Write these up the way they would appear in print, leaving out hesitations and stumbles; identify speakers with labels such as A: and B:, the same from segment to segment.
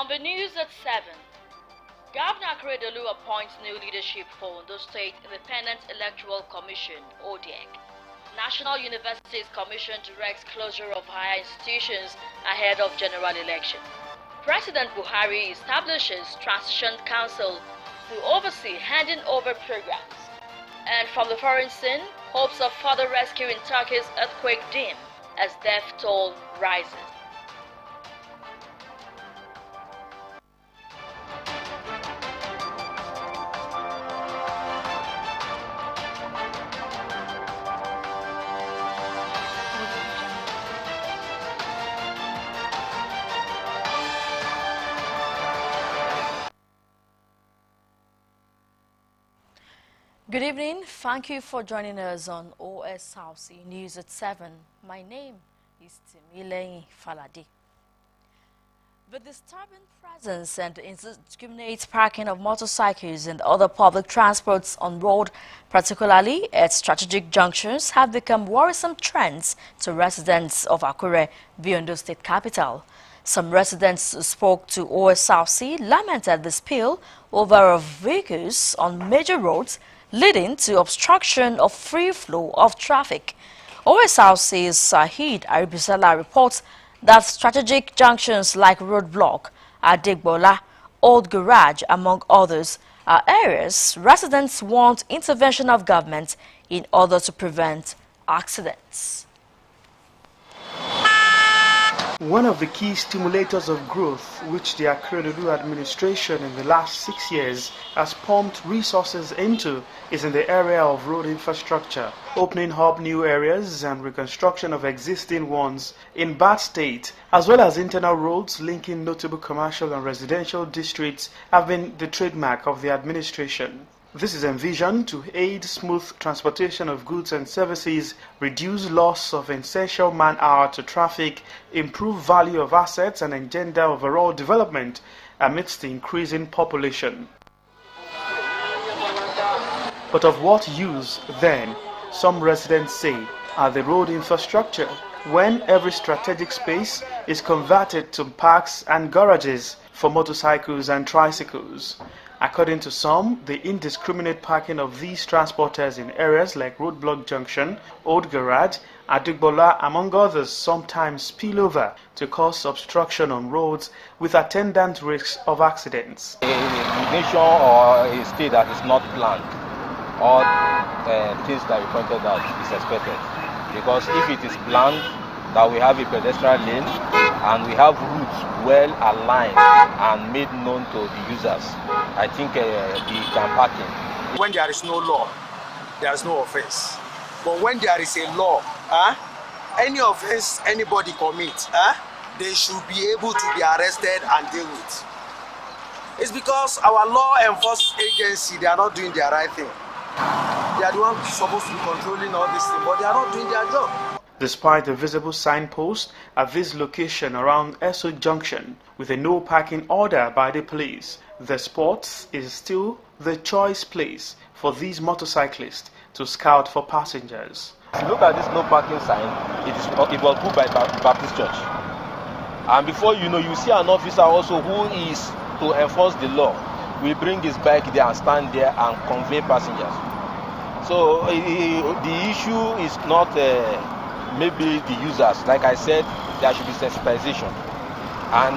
A: From the news at 7, Governor Akeredolu appoints new leadership for the State Independent Electoral Commission, ODEC. National Universities Commission directs closure of higher institutions ahead of general election. President Buhari establishes Transition Council to oversee handing over programs. And from the foreign scene, hopes of further rescue in Turkey's earthquake dim as death toll rises. Good evening. Thank you for joining us on Osrc News at 7. My name is Timile Falade. The disturbing presence and indiscriminate parking of motorcycles and other public transports on road, particularly at strategic junctions, have become worrisome trends to residents of Akure, the Ondo State capital. Some residents who spoke to Osrc lamented the spill over of vehicles on major roads, leading to obstruction of free flow of traffic. Osrc's Sahid Aribisala reports that strategic junctions like Roadblock, Adegbola, Old Garage, among others, are areas residents want intervention of government in order to prevent accidents.
B: One of the key stimulators of growth which the Akeredolu administration in the last 6 years has pumped resources into is in the area of road infrastructure, opening up new areas and reconstruction of existing ones in bad state, as well as internal roads linking notable commercial and residential districts have been the trademark of the administration. This is envisioned to aid smooth transportation of goods and services, reduce loss of essential man-hour to traffic, improve value of assets and engender overall development amidst the increasing population. But of what use, then, some residents say, are the road infrastructure when every strategic space is converted to parks and garages for motorcycles and tricycles? According to some, the indiscriminate parking of these transporters in areas like Roadblock Junction, Old Garage, Adegbola, among others, sometimes spill over to cause obstruction on roads with attendant risks of accidents.
C: A nation or a state that is not planned, all things that we pointed out is expected. Because if it is planned, that we have a pedestrian lane and we have routes well aligned and made known to the users, I think the parking.
D: When there is no law, there is no offense. But when there is a law, any offense anybody commits, they should be able to be arrested and dealt with. It's because our law enforcement agency, they are not doing their right thing. They are the ones supposed to be controlling all this thing, but they are not doing their job.
B: Despite the visible signpost at this location around Eso Junction with a no parking order by the police, the spot is still the choice place for these motorcyclists to scout for passengers.
C: If you look at this no parking sign, it was put by Baptist Church. And before you know, you see an officer also who is to enforce the law. We bring his bike there and stand there and convey passengers. So the issue is not maybe the users. Like I said, there should be sensitization, and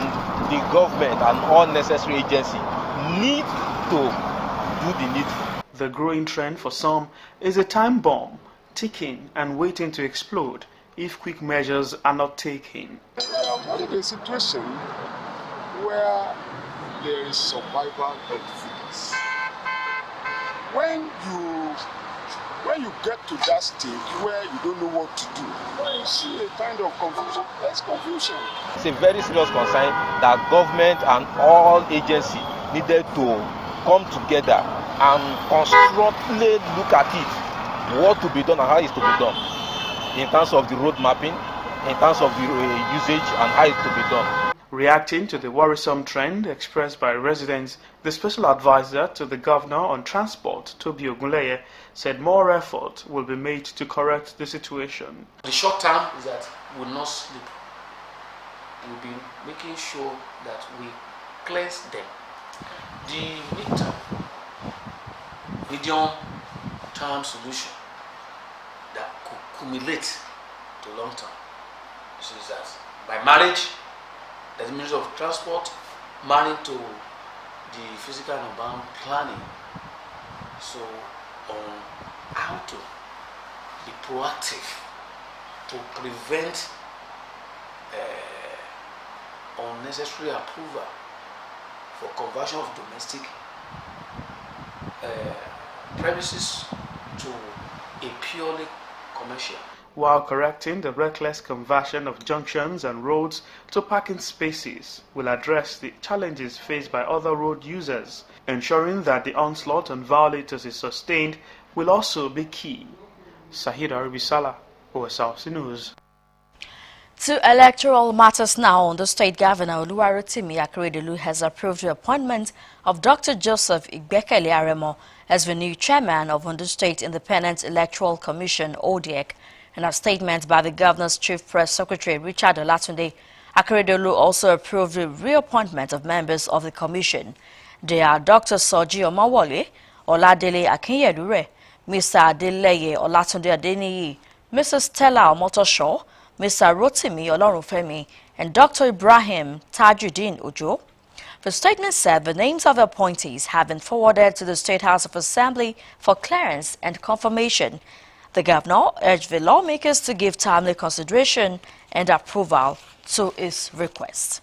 C: the government and all necessary agencies need to do the needful.
B: The growing trend for some is a time bomb ticking and waiting to explode if quick measures are not taken.
E: What is a situation where there is survival of the fittest? When you get to that stage where you don't know what to do, when you see a kind of confusion, there's confusion.
C: It's a very serious concern that government and all agencies needed to come together and constructively look at it, what to be done and how it's to be done, in terms of the road mapping, in terms of the usage and how it's to be done.
B: Reacting to the worrisome trend expressed by residents, the special advisor to the governor on transport, Toby Ogunleye, said more effort will be made to correct the situation.
F: The short term is that we will not sleep. We'll be making sure that we clears them. The midterm, medium-term solution that could accumulate to long term is that by marriage, that the Ministry of Transport married to the physical and urban planning, so on how to be proactive to prevent unnecessary approval for conversion of domestic premises to a purely commercial.
B: While correcting the reckless conversion of junctions and roads to parking spaces will address the challenges faced by other road users. Ensuring that the onslaught on violators is sustained will also be key. Sahid Arubisala, OSRC News.
A: To electoral matters now, the State Governor Oluwarotimi Akeredolu has approved the appointment of Dr. Joseph Igbekele Aremo as the new chairman of Ondo State Independent Electoral Commission, ODEC. In a statement by the governor's chief press secretary, Richard Olatunde, Akeredolu also approved the reappointment of members of the commission. They are Dr. Soji Omawole, Oladele Akinyedure, Mr. Adeleye Olatunde Adeniyi, Mrs. Stella Omotosho, Mr. Rotimi Olorunfemi, and Dr. Ibrahim Tajuddin Ojo. The statement said the names of the appointees have been forwarded to the State House of Assembly for clearance and confirmation. The governor urged the lawmakers to give timely consideration and approval to his request.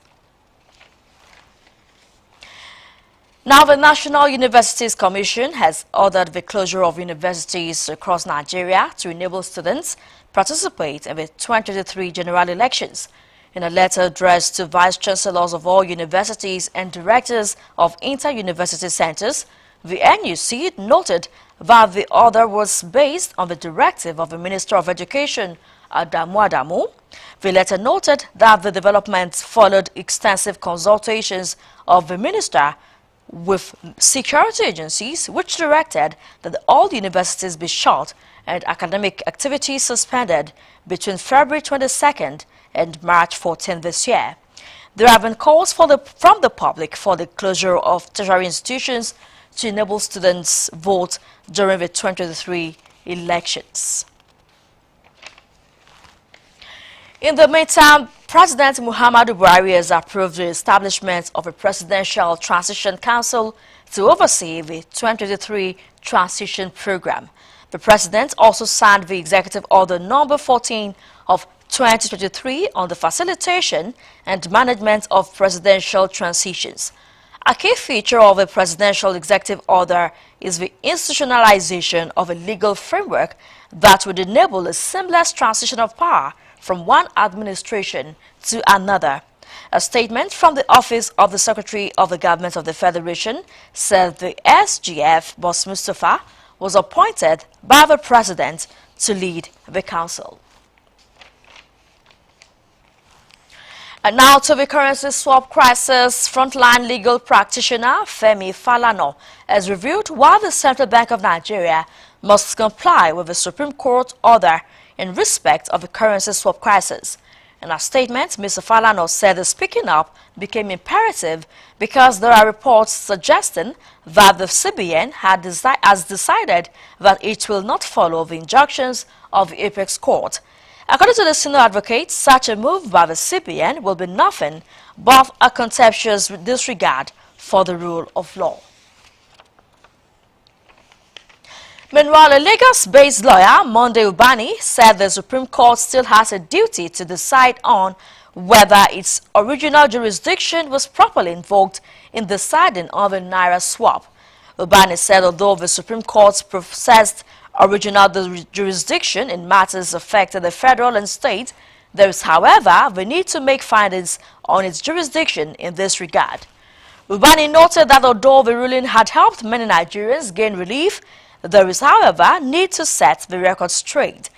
A: Now, the National Universities Commission has ordered the closure of universities across Nigeria to enable students participate in the 2023 general elections. In a letter addressed to vice-chancellors of all universities and directors of inter-university centers, the NUC noted that the order was based on the directive of the Minister of Education, Adamu. The letter noted that the developments followed extensive consultations of the minister with security agencies, which directed that all universities be shut and academic activities suspended between February 22nd and March 14th this year. There have been calls from the public for the closure of tertiary institutions to enable students vote during the 2023 elections. In the meantime, President Muhammadu Buhari has approved the establishment of a Presidential Transition Council to oversee the 2023 transition program. The President also signed the Executive Order Number 14 of 2023 on the facilitation and management of presidential transitions. A key feature of the Presidential Executive Order is the institutionalization of a legal framework that would enable a seamless transition of power from one administration to another. A statement from the Office of the Secretary of the Government of the Federation said the SGF, Boss Mustafa, was appointed by the President to lead the Council. And now to the currency swap crisis, frontline legal practitioner Femi Falana has revealed why the Central Bank of Nigeria must comply with the Supreme Court order in respect of the currency swap crisis. In a statement, Mr. Falana said the speaking up became imperative because there are reports suggesting that the CBN has decided that it will not follow the injunctions of the Apex Court. According to the senior advocate, such a move by the CBN will be nothing but a contemptuous disregard for the rule of law. Meanwhile, a Lagos-based lawyer, Monday Ubani, said the Supreme Court still has a duty to decide on whether its original jurisdiction was properly invoked in deciding on the Naira swap. Ubani said although the Supreme Court possessed original jurisdiction in matters affecting the federal and state, there is, however, the need to make findings on its jurisdiction in this regard. Ubani noted that although the ruling had helped many Nigerians gain relief, there is, however, need to set the record straight.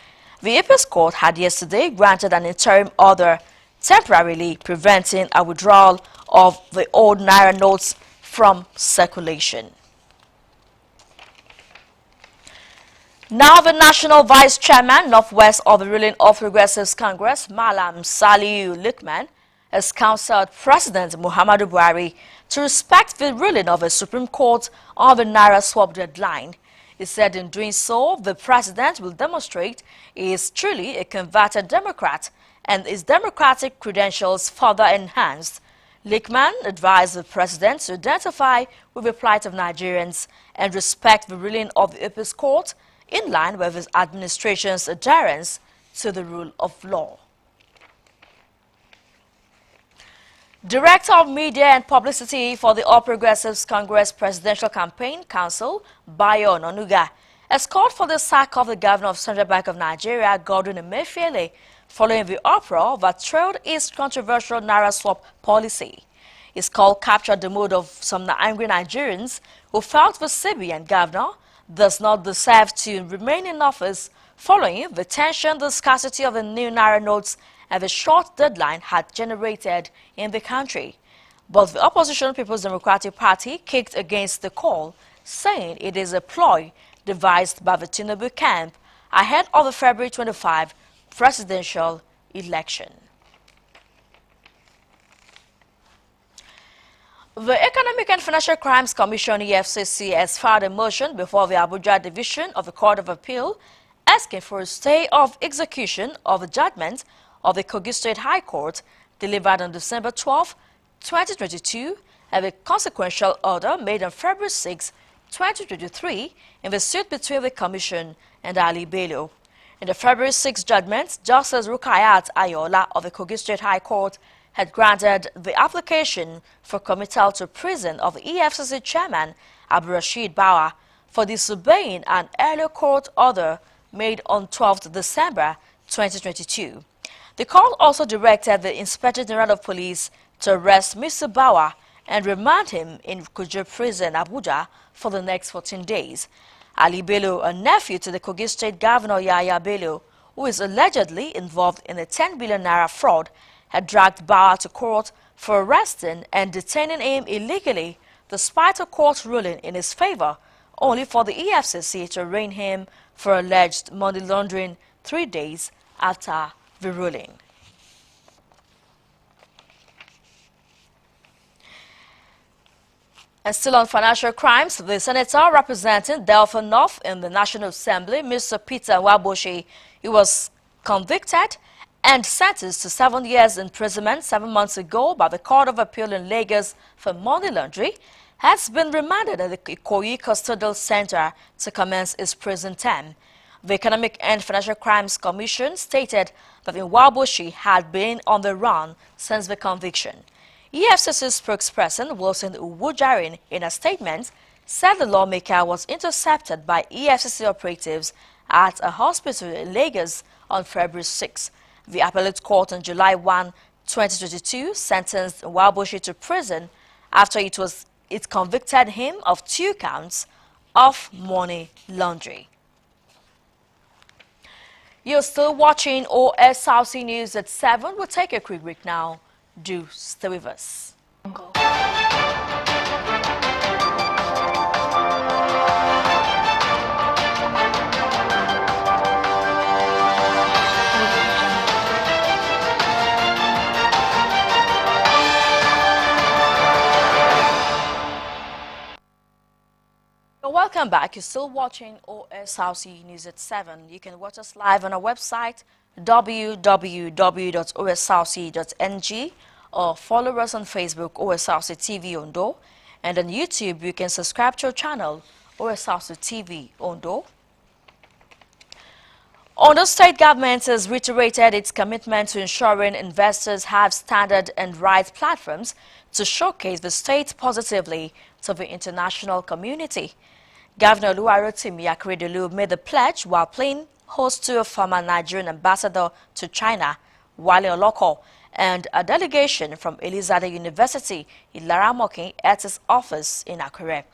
A: The Apex Court had yesterday granted an interim order temporarily preventing a withdrawal of the old Naira notes from circulation. Now, the National Vice Chairman, Northwest of the ruling All Progressives Congress, Malam Saliu Lukman, has counseled President Muhammadu Buhari to respect the ruling of the Supreme Court on the Naira swap deadline. He said in doing so, the president will demonstrate he is truly a converted Democrat and his democratic credentials further enhanced. Lickman advised the president to identify with the plight of Nigerians and respect the ruling of the Appeals Court in line with his administration's adherence to the rule of law. Director of Media and Publicity for the All Progressives Congress Presidential Campaign Council, Bayo Ononuga, has called for the sack of the governor of Central Bank of Nigeria, Godwin Emefiele, following the uproar that trailed his controversial Naira swap policy. His call captured the mood of some angry Nigerians who felt the CBN governor does not deserve to remain in office following the tension the scarcity of the new Naira notes and the short deadline had generated in the country. But the opposition People's Democratic Party kicked against the call, saying it is a ploy devised by the Tinubu camp ahead of the February 25 presidential election. The Economic and Financial Crimes Commission (EFCC) has filed a motion before the Abuja Division of the Court of Appeal asking for a stay of execution of the judgment of the Kogi State High Court delivered on December 12, 2022, and a consequential order made on February 6, 2023 in the suit between the Commission and Ali Bello. In the February 6 judgment, Justice Rukayat Ayola of the Kogi State High Court had granted the application for committal to prison of the EFCC chairman Abdulrasheed Bawa for disobeying an earlier court order made on 12 December 2022. The court also directed the Inspector General of Police to arrest Mr. Bawa and remand him in Kuje Prison, Abuja, for the next 14 days. Ali Bello, a nephew to the Kogi State Governor Yahya Bello, who is allegedly involved in a 10 billion naira fraud, had dragged Bawa to court for arresting and detaining him illegally despite a court ruling in his favor, only for the EFCC to arraign him for alleged money laundering 3 days after the ruling. And still on financial crimes, the senator representing Delta North in the National Assembly, Mr. Peter Waboshi, he was convicted and sentenced to 7 years imprisonment 7 months ago by the Court of Appeal in Lagos for money laundering, has been remanded at the Ikoyi Custodial Center to commence his prison term. The Economic and Financial Crimes Commission stated that Waboshi had been on the run since the conviction. EFCC spokesperson Wilson Uwujarin, in a statement, said the lawmaker was intercepted by EFCC operatives at a hospital in Lagos on February 6. The appellate court on July 1, 2022 sentenced Waboshi to prison after it convicted him of 2 counts of money laundering. You're still watching OSRC News at 7. We'll take a quick break now. Do stay with us. Welcome back. You're still watching OSRC News at 7. You can watch us live on our website www.osrc.ng or follow us on Facebook OSRC TV Ondo, and on YouTube you can subscribe to our channel OSRC TV Ondo. Ondo State government has reiterated its commitment to ensuring investors have standard and right platforms to showcase the state positively to the international community. Governor Oluwarotimi Akeredolu made the pledge while playing host to a former Nigerian ambassador to China, Wale Oloko, and a delegation from Elizade University, Ilaramokin, at his office in Akure.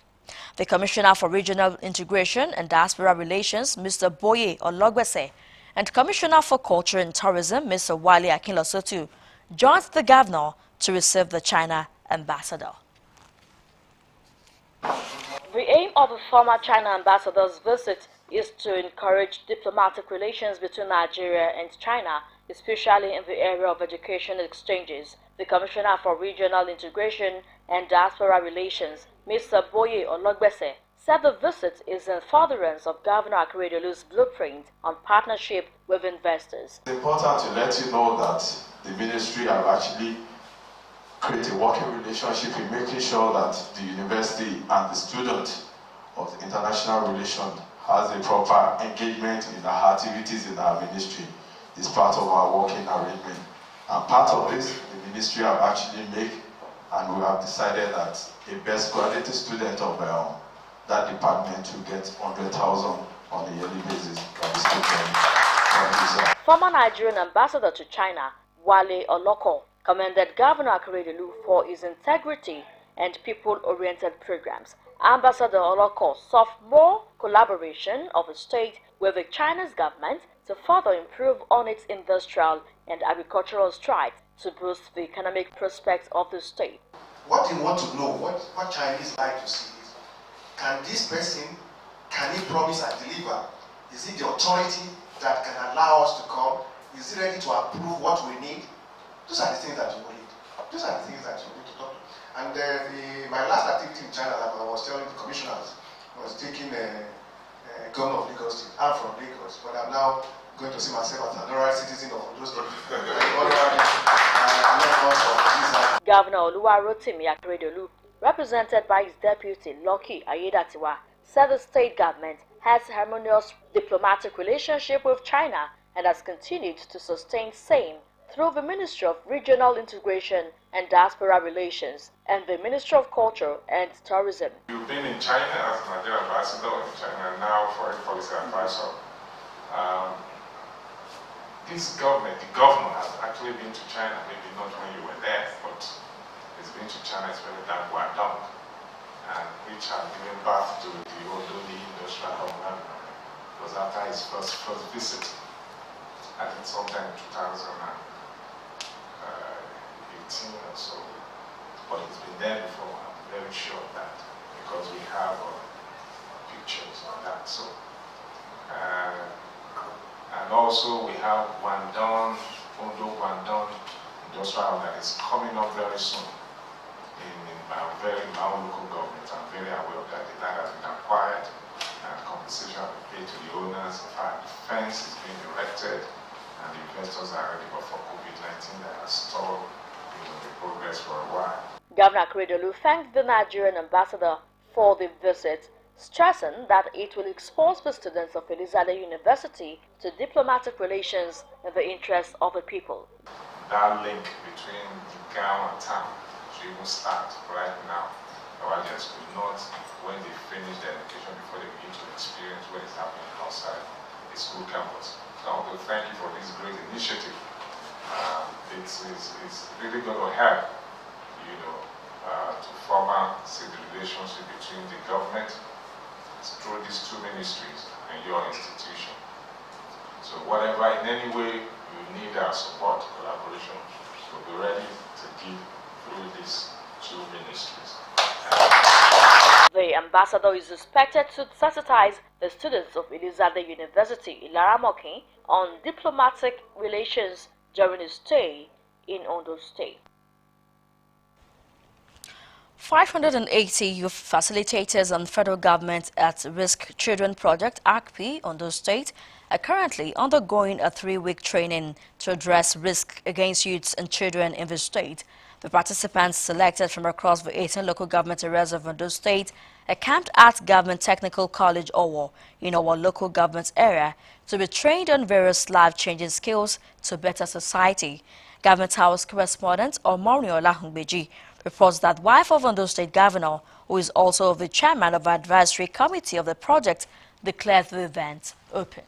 A: The Commissioner for Regional Integration and Diaspora Relations, Mr. Boye Ologbese, and Commissioner for Culture and Tourism, Mr. Wale Akinlosotu, joined the governor to receive the China ambassador. The aim of the former China ambassador's visit is to encourage diplomatic relations between Nigeria and China especially in the area of education exchanges. The Commissioner for Regional Integration and Diaspora Relations, Mr. Boye Ologbese, said the visit is in furtherance of Governor Akeredolu's blueprint on partnership with investors.
G: It's important to let you know that the ministry have actually created a working relationship in making sure that the university and the student of the international relation has a proper engagement in our activities in our ministry. It's part of our working arrangement. And part of this, the ministry have actually made, and we have decided that a best quality student of that department will get 100,000 on a yearly basis from the student.
A: Former Nigerian ambassador to China, Wale Oloko, commended Governor Akeredolu for his integrity and people-oriented programs. Ambassador Oloko sought more collaboration of the state with the Chinese government to further improve on its industrial and agricultural strides to boost the economic prospects of the state.
H: What they want to know, what Chinese like to see is, can this person, can he promise and deliver? Is it the authority that can allow us to come? Is he ready to approve what we need? Those are the things that you need. Those are the things that you need to talk to. And my last activity in China, like I was telling the commissioners, was taking governor of Lagos State. I'm from Lagos, but I'm now going to see myself as an honorary citizen of those states.
A: Governor Oluwarotimi Akeredolu, represented by his deputy Lucky Ayedatiwa, said the state government has a harmonious diplomatic relationship with China and has continued to sustain same through the Ministry of Regional Integration and Diaspora Relations and the Ministry of Culture and Tourism.
E: You've been in China as an Nigerian ambassador in China and now foreign policy advisor. This government, the governor has actually been to China, maybe not when you were there, but it's been to China, especially that Guangdong, and which have given birth to the Odoni Industrial Homeland. It was after his first visit, I think sometime in 2018 or so, but it's been there before. I'm very sure of that because we have pictures on that. So, and also we have Guangdong, Ondo Guangdong Industrial that is coming up very soon in my own local government. I'm very aware of that. The land has been acquired and compensation has been paid to the owners. In fact, the fence is being erected and the investors are ready, but for COVID-19 that has stalled the progress for a while.
A: Governor Akeredolu thanked the Nigerian ambassador for the visit, stressing that it will expose the students of Elizabeth University to diplomatic relations in the interest of the people.
E: That link between the gown and town should even start right now. Our audience could not, when they finish their education, before they begin to experience what is happening outside the school campus. So I want to thank you for this great initiative. It's really going to help, to form the relationship between the government through these two ministries and your institution. So whatever, in any way you need our support, collaboration, we'll be ready to give through these two ministries.
A: The ambassador is expected to sensitize the students of Elizabeth University, Ilaramokin, on diplomatic relations during his stay in Ondo State. 580 youth facilitators and federal government at-risk children project ACP Ondo State are currently undergoing a 3-week training to address risk against youths and children in the state. The participants, selected from across the 18 local government areas of Ondo State, are camped at Government Technical College Owo in our local government area to be trained on various life-changing skills to better society. Government House correspondent Omoriola Hungbeji reports that wife of Ondo State Governor, who is also the chairman of the advisory committee of the project, declared the event open.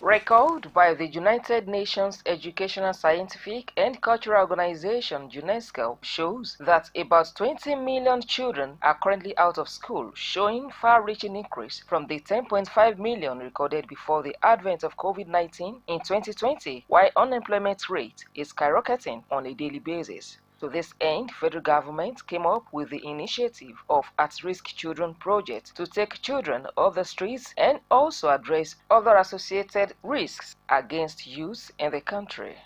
I: Record by the United Nations Educational, Scientific and Cultural Organization UNESCO shows that about 20 million children are currently out of school, showing far-reaching increase from the 10.5 million recorded before the advent of COVID-19 in 2020, while unemployment rate is skyrocketing on a daily basis. To this end, federal government came up with the initiative of At-Risk Children Project to take children off the streets and also address other associated risks against youth in the country.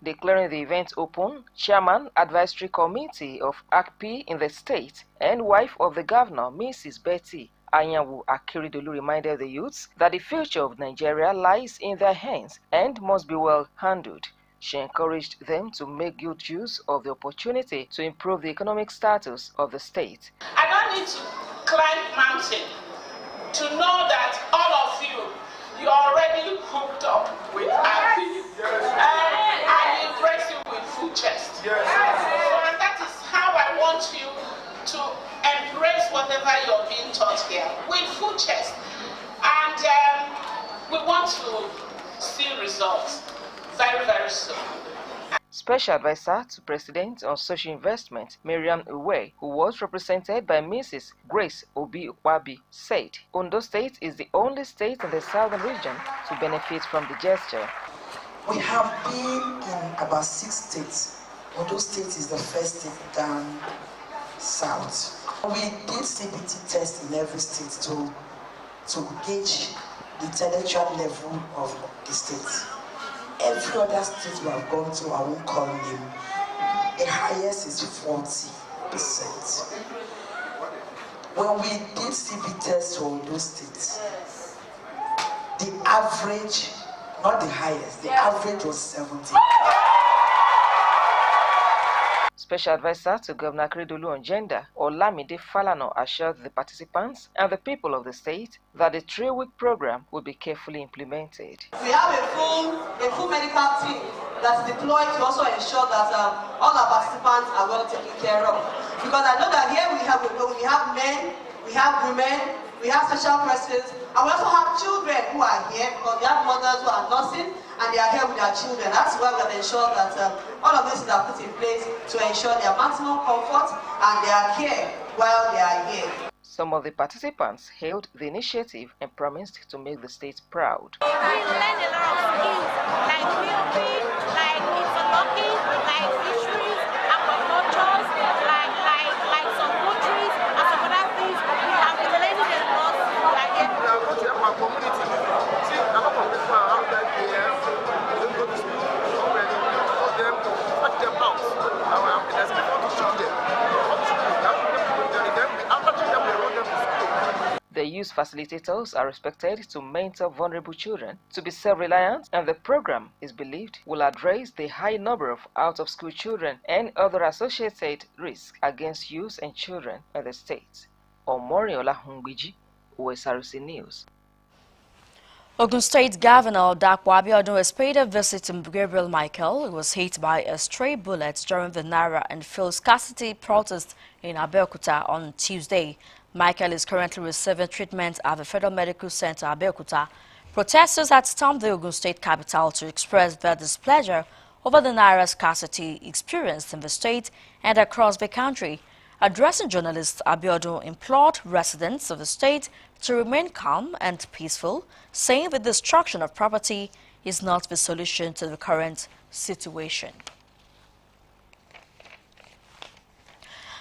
I: Declaring the event open, Chairman Advisory Committee of ACP in the state and wife of the governor, Mrs. Betty Anyanwu Akeredolu, reminded the youths that the future of Nigeria lies in their hands and must be well handled. She encouraged them to make good use of the opportunity to improve the economic status of the state.
J: I don't need to climb mountain to know that all of you are already hooked up with ACP. And I embrace you with full chest. So that is how I want you to embrace whatever you're being taught here with full chest. And we want to see results very, very soon.
I: Special Advisor to President on Social Investment, Mariam Uwe, who was represented by Mrs. Grace Obi-Ukwabi, said Ondo State is the only state in the southern region to benefit from the gesture.
K: We have been in about 6 states. Ondo State is the first state down south. We did CBT tests in every state to gauge the intellectual level of the state. Every other state we have gone to, I won't call name, the highest is 40%. When we did CB tests for those states, the average, not the highest, the average was 70.
I: Special Advisor to Governor Akeredolu on Gender, Olamide Falana, assured the participants and the people of the state that the 3-week program will be carefully implemented.
L: We have a full medical team that's deployed to also ensure that all our participants are well taken care of. Because I know that here we have men, we have women, we have special persons, and we also have children who are here because we have mothers who are nursing and they are here with their children. That's why we have ensured that all of this is put in place to ensure their maximum comfort and their care while they are here.
I: Some of the participants hailed the initiative and promised to make the state proud.
M: We learned a lot of skills like POP, like interlocking, like fisheries, aquaculture, like some poultry, and some other things. We have been learning a lot. Like
N: our community. See, a lot of people are out there, they don't go to school already. For them to touch them out. There's people to shoot them.
I: The youth facilitators are expected to mentor vulnerable children to be self-reliant, and the program is believed will address the high number of out-of-school children and other associated risks against youth and children in the state. Omoriola Hungbiji, Osrc News.
A: Ogun State Governor Dapo Abiodun has paid a visit to Gabriel Michael, who was hit by a stray bullet during the Naira and fuel scarcity protest in Abeokuta on Tuesday. Michael is currently receiving treatment at the Federal Medical Center, Abeokuta. Protesters had stormed the Ogun State capital to express their displeasure over the Naira scarcity experienced in the state and across the country. Addressing journalists, Abiodun implored residents of the state to remain calm and peaceful, saying the destruction of property is not the solution to the current situation.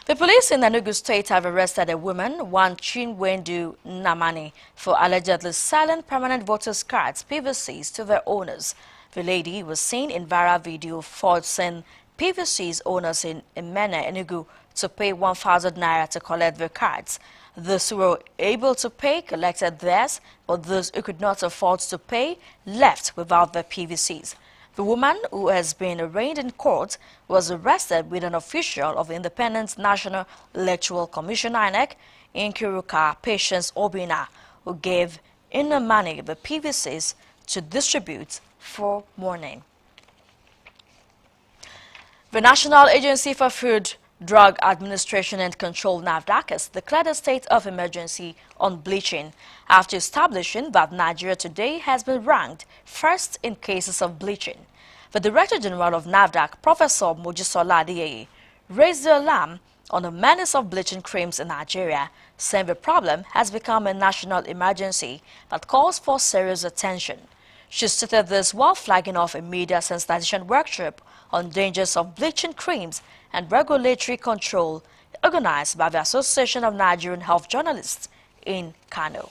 A: The police in Enugu State have arrested a woman, one Chinwendu Namani, for allegedly selling permanent voters' cards, PVCs, to their owners. The lady was seen in viral video forcing PVC's owners in Emene, Enugu, to pay 1,000 naira to collect their cards. Those who were able to pay collected theirs, but those who could not afford to pay left without their PVCs. The woman, who has been arraigned in court, was arrested with an official of the Independent National Electoral Commission (INEC) in Kiruka, Patience Obina, who gave Inamani the PVCs to distribute for mourning. The National Agency for Food, Drug Administration and Control (NAFDAC) has declared a state of emergency on bleaching after establishing that Nigeria today has been ranked first in cases of bleaching. The Director General of NAFDAC, Professor Mojisola Adeyeye, raised the alarm on the menace of bleaching creams in Nigeria, saying the problem has become a national emergency that calls for serious attention. She stated this while flagging off a media sensitization workshop on dangers of bleaching creams and regulatory control organized by the Association of Nigerian Health Journalists in Kano.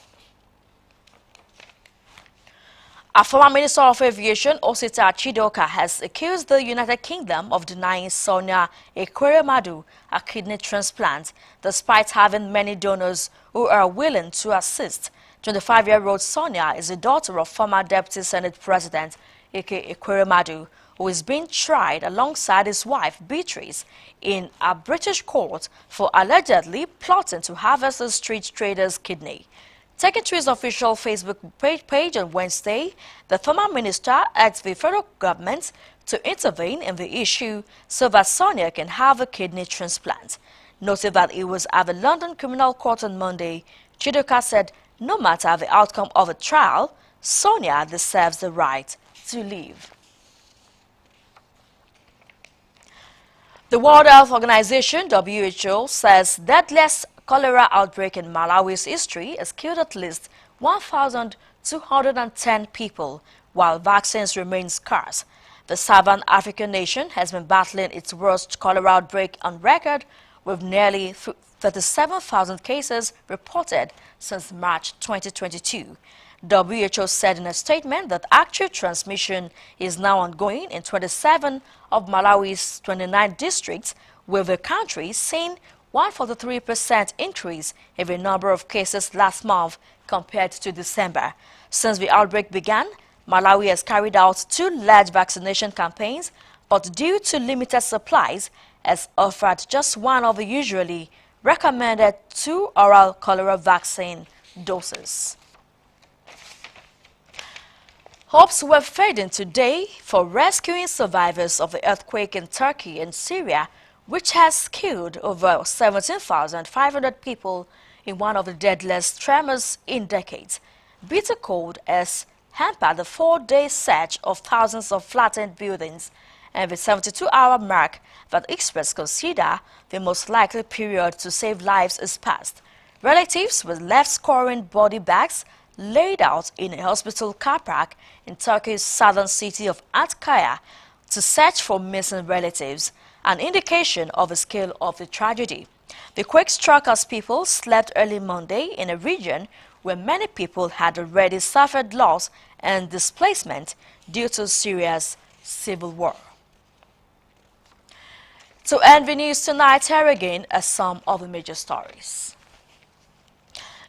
A: A former Minister of Aviation, Osita Chidoka, has accused the United Kingdom of denying Sonia Ekweremadu a kidney transplant, despite having many donors who are willing to assist. 25-year-old Sonia is the daughter of former Deputy Senate President Eke Ekweremadu, who is being tried alongside his wife Beatrice in a British court for allegedly plotting to harvest the street trader's kidney. Taking to his official Facebook page on Wednesday, the former minister asked the federal government to intervene in the issue so that Sonia can have a kidney transplant. Noting that it was at the London Criminal Court on Monday, Chidoka said no matter the outcome of the trial, Sonia deserves the right to live. The World Health Organization, WHO, says deadliest cholera outbreak in Malawi's history has killed at least 1,210 people, while vaccines remain scarce. The Southern African nation has been battling its worst cholera outbreak on record, with nearly 37,000 cases reported since March 2022. WHO said in a statement that active transmission is now ongoing in 27 of Malawi's 29 districts, with the country seeing 143% increase in the number of cases last month compared to December. Since the outbreak began, Malawi has carried out 2 large vaccination campaigns, but due to limited supplies, has offered just one of the usually recommended 2 oral cholera vaccine doses. Hopes were fading today for rescuing survivors of the earthquake in Turkey and Syria, which has killed over 17,500 people in one of the deadliest tremors in decades. Bitter cold has hampered the 4-day search of thousands of flattened buildings, and the 72-hour mark that experts consider the most likely period to save lives is past. Relatives were left scoring body bags laid out in a hospital car park in Turkey's southern city of Antakya to search for missing relatives, an indication of the scale of the tragedy. The quake struck as people slept early Monday in a region where many people had already suffered loss and displacement due to Syria's civil war. To end the news tonight, here again are some of the major stories.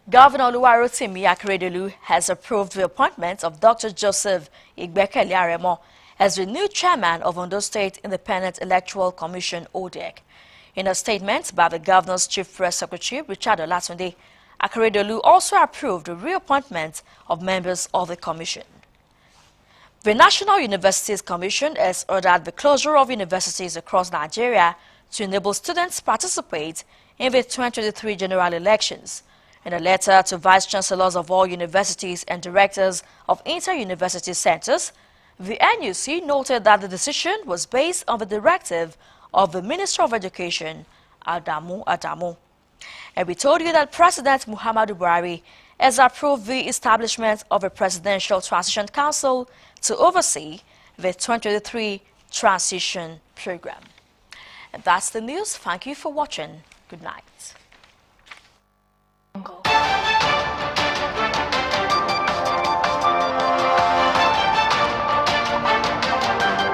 A: Governor Oluwarotimi Akeredolu has approved the appointment of Dr. Joseph Igbekele Aremo as the new chairman of Ondo State Independent Electoral Commission, ODEC. In a statement by the governor's chief press secretary, Richard Olatunde, Akeredolu also approved the reappointment of members of the commission. The National Universities Commission has ordered the closure of universities across Nigeria to enable students participate in the 2023 general elections. In a letter to vice-chancellors of all universities and directors of inter-university centers, the NUC noted that the decision was based on the directive of the Minister of Education, Adamu. And we told you that President Muhammadu Buhari has approved the establishment of a Presidential Transition Council to oversee the 2023 transition program. And that's the news. Thank you for watching. Good night.